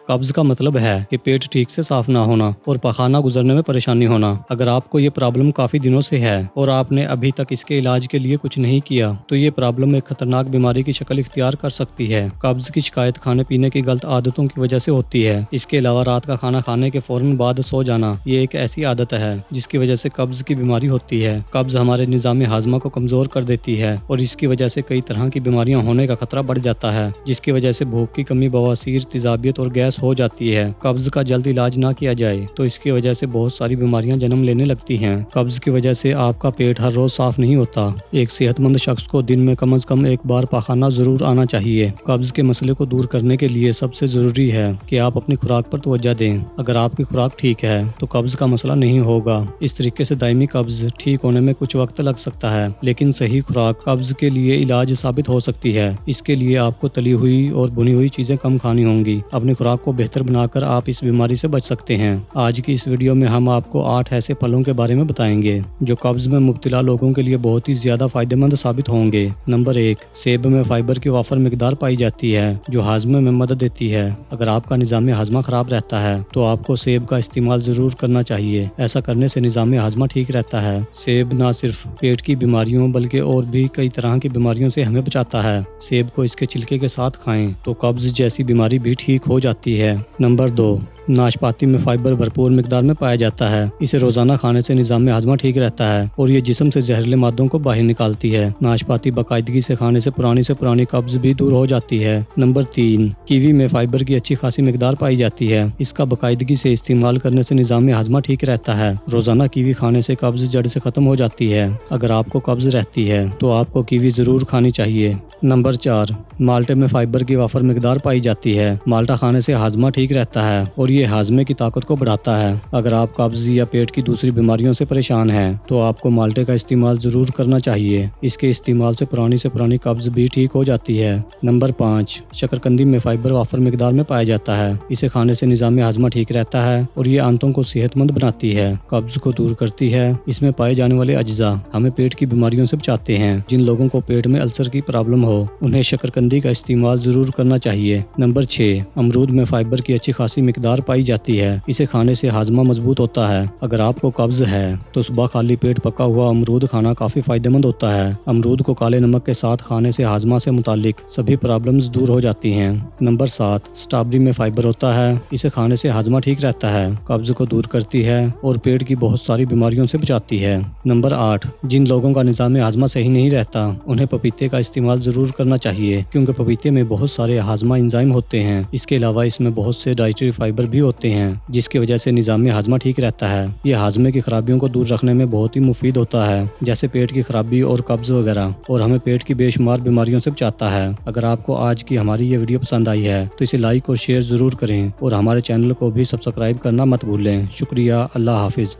कब्ज़ का मतलब है कि पेट ठीक से साफ ना होना और पखाना गुजरने में परेशानी होना। अगर आपको ये प्रॉब्लम काफ़ी दिनों से है और आपने अभी तक इसके इलाज के लिए कुछ नहीं किया तो ये प्रॉब्लम एक खतरनाक बीमारी की शक्ल इख्तियार कर सकती है। कब्ज़ की शिकायत खाने पीने की गलत आदतों की वजह से होती है। इसके अलावा रात का खाना खाने के फौरन बाद सो जाना, ये एक ऐसी आदत है जिसकी वजह से कब्ज़ की बीमारी होती है। कब्ज़ हमारे निज़ाम हाजमा को कमज़ोर कर देती है और इसकी वजह से कई तरह की बीमारियां होने का खतरा बढ़ जाता है, जिसकी वजह से भूख की कमी, बवासीर, तेजाबियत और गैस हो जाती है। कब्ज़ का जल्द इलाज ना किया जाए तो इसकी वजह से बहुत सारी बीमारियां जन्म लेने लगती हैं। कब्ज़ की वजह से आपका पेट हर रोज साफ नहीं होता। एक सेहतमंद शख्स को दिन में कम से कम एक बार पाखाना जरूर आना चाहिए। कब्ज़ के मसले को दूर करने के लिए सबसे जरूरी है कि आप अपनी खुराक पर तवज्जो दें। अगर आपकी खुराक ठीक है तो कब्ज़ का मसला नहीं होगा। इस तरीके से दायमी कब्ज़ ठीक होने में कुछ वक्त लग सकता है, लेकिन सही खुराक कब्ज़ के लिए इलाज साबित हो सकती है। इसके लिए आपको तली हुई और भुनी हुई चीजें कम खानी होंगी। अपनी खुराक को बेहतर बनाकर आप इस बीमारी से बच सकते हैं। आज की इस वीडियो में हम आपको 8 ऐसे फलों के बारे में बताएंगे जो कब्ज़ में मुब्तला लोगों के लिए बहुत ही ज्यादा फायदेमंद साबित होंगे। नंबर 1, सेब में फाइबर की वाफर मिकदार पाई जाती है जो हाजमे में मदद देती है। अगर आपका निज़ाम हाजमा खराब रहता है तो आपको सेब का इस्तेमाल जरूर करना चाहिए। ऐसा करने से निज़ाम हाजमा ठीक रहता है। सेब न सिर्फ पेट की बीमारियों बल्कि और भी कई तरह की बीमारियों से हमें बचाता है। सेब को इसके छिलके के साथ खाएं तो कब्ज़ जैसी बीमारी भी ठीक हो जाती है। नंबर 2, नाशपाती में फाइबर भरपूर मिकदार में पाया जाता है। इसे रोजाना खाने से निज़ाम हाजमा ठीक रहता है और ये जिस्म से जहरीले मादों को बाहर निकालती है। नाशपाती बाकायदगी से खाने से पुरानी कब्ज़ भी दूर हो जाती है। नंबर 3, कीवी में फाइबर की अच्छी खासी मिकदार पाई जाती है। इसका बाकायदगी से इस्तेमाल करने से निज़ाम हाजमा ठीक रहता है। रोजाना कीवी खाने से कब्ज़ जड़ से खत्म हो जाती है। अगर आपको कब्ज़ रहती है तो आपको कीवी जरूर खानी चाहिए। नंबर 4, माल्टे में फाइबर की वाफर मिकदार पाई जाती है। माल्टा खाने से हाजमा ठीक रहता है और ये हाजमे की ताकत को बढ़ाता है। अगर आप कब्ज़ या पेट की दूसरी बीमारियों से परेशान हैं तो आपको माल्टे का इस्तेमाल जरूर करना चाहिए। इसके इस्तेमाल से पुरानी कब्ज़ भी ठीक हो जाती है। नंबर 5, शकरकंदी में फाइबर वाफर मिकदार में पाया जाता है। इसे खाने से निज़ाम हाजमा ठीक रहता है और ये आंतों को सेहतमंद बनाती है, कब्ज़ को दूर करती है। इसमें पाए जाने वाले अज्जा हमें पेट की बीमारियों से बचाते हैं। जिन लोगों को पेट में अल्सर की प्रॉब्लम हो उन्हें शकरकंदी का इस्तेमाल जरूर करना चाहिए। नंबर 6, अमरूद में फाइबर की अच्छी खासी मिकदार पाई जाती है। इसे खाने से हाजमा मजबूत होता है। अगर आपको कब्ज़ है तो सुबह खाली पेट पका हुआ अमरूद खाना काफी फायदेमंद होता है। अमरूद को काले नमक के साथ खाने से हाजमा से मुतालिक सभी प्रॉब्लम्स दूर हो जाती हैं। नंबर 7, स्ट्रॉबेरी में फाइबर होता है। इसे खाने से हाजमा ठीक रहता है, कब्ज़ को दूर करती है और पेट की बहुत सारी बीमारियों से बचाती है। नंबर 8, जिन लोगों का निज़ाम हाजमा सही नहीं रहता उन्हें पपीते का इस्तेमाल जरूर करना चाहिए क्योंकि पपीते में बहुत सारे हाजमा एंजाइम होते हैं। इसके अलावा इसमें बहुत से डाइटरी फाइबर भी होते हैं जिसकी वजह से निज़ाम हाजमा ठीक रहता है। ये हाजमे की खराबियों को दूर रखने में बहुत ही मुफीद होता है, जैसे पेट की खराबी और कब्ज़ वगैरह, और हमें पेट की बेशुमार बीमारियों से बचाता है। अगर आपको आज की हमारी ये वीडियो पसंद आई है तो इसे लाइक और शेयर जरूर करें और हमारे चैनल को भी सब्सक्राइब करना मत भूलें। शुक्रिया। अल्लाह हाफिज़।